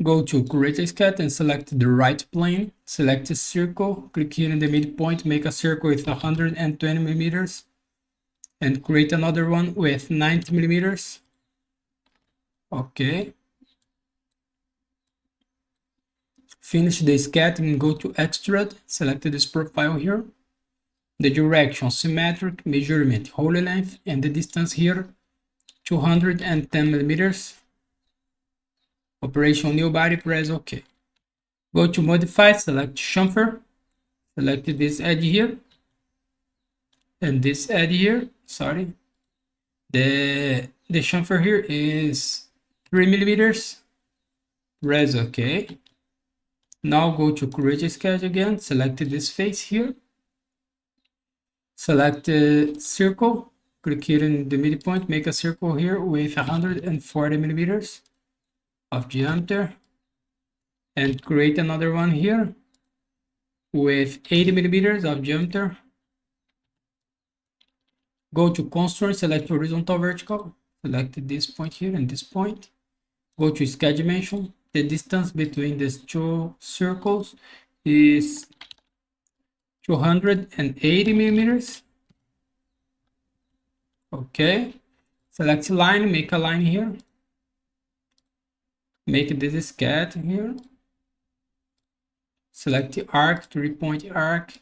Go to create a sketch and select the right plane. Select a circle, click here in the midpoint, make a circle with 120 millimeters and create another one with 90 millimeters. Okay. Finish the sketch and go to Extrude. Select this profile here. The direction, symmetric, measurement, whole length, and the distance here, 210 millimeters. Operation new body, press OK. Go to modify, select chamfer, select this edge here, and this edge here, sorry. The chamfer here is 3 millimeters, press OK. Now go to create a sketch again, select this face here, select the circle, click here in the midpoint, make a circle here with 140 millimeters of diameter, and create another one here with 80 millimeters of diameter. Go to constraint, select horizontal vertical, select this point here and this point. Go to sketch dimension. The distance between these two circles is 280 millimeters. Okay. Select line, make a line here. Make this sketch here. Select the arc, 3-point arc.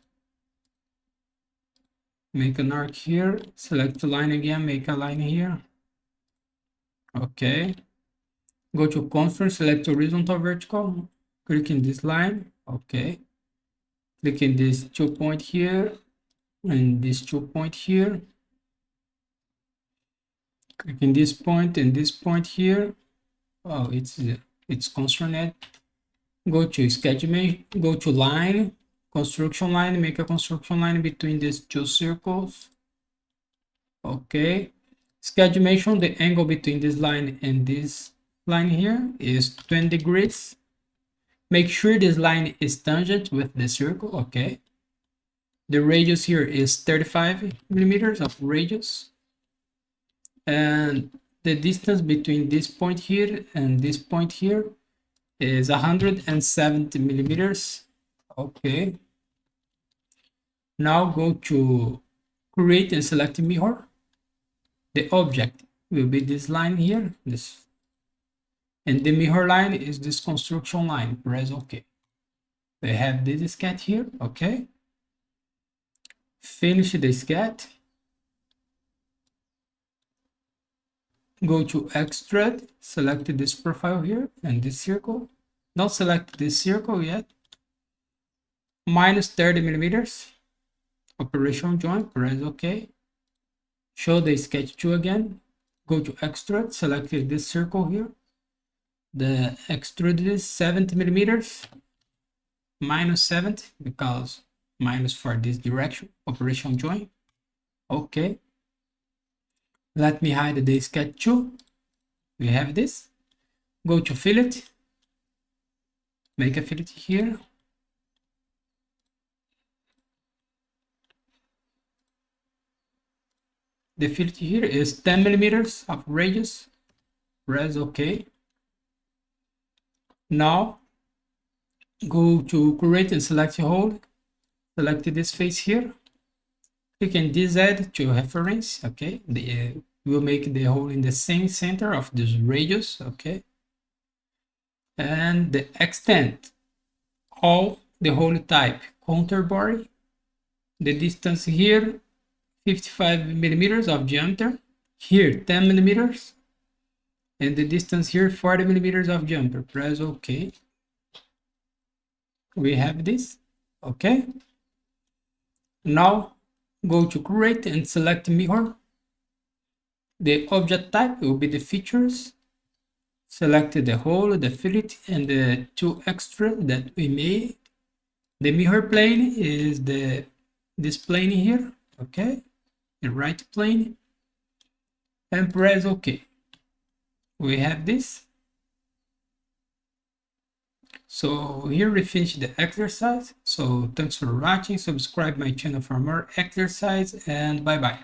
Make an arc here. Select the line again, make a line here. Okay. Go to constraint, select horizontal vertical. Click in this line. Okay. Click in this 2-point here and this 2-point here. Click in this point and this point here. Oh, it's constrained. Go to sketch dimension, go to line, construction line, make a construction line between these two circles. Okay. Sketch dimension, the angle between this line and this line here is 20 degrees. Make sure this line is tangent with the circle. Okay. The radius here is 35 millimeters of radius. And the distance between this point here and this point here is 170 millimeters. Okay. Now go to create and select mirror. The object will be this line here, this, and the mirror line is this construction line. Press OK. We have this sketch here. Okay. Finish the sketch. Go to Extrude, select this profile here and this circle. Don't select this circle yet. Minus 30 millimeters. Operation join, press OK. Show the sketch 2 again. Go to Extrude, select this circle here. The extrude is 70 millimeters. Minus 70 because minus for this direction. Operation join. OK. Let me hide the sketch 2. We have this. Go to fillet. Make a fillet here. The fillet here is 10 millimeters of radius. Press OK. Now go to create and select hole. Select this face here. Click in this edge to reference. Okay. We'll make the hole in the same center of this radius. Okay. And the extent all the hole type counter body. The distance here 55 millimeters of diameter. Here 10 millimeters. And the distance here 40 millimeters of diameter. Press OK. We have this. Okay. Now go to create and select mirror. The object type will be the features. Select the hole, the fillet, and the 2 extra that we made. The mirror plane is this plane here. Okay. The right plane. And press OK. We have this. So here we finish the exercise. So thanks for watching. Subscribe my channel for more exercise and bye bye.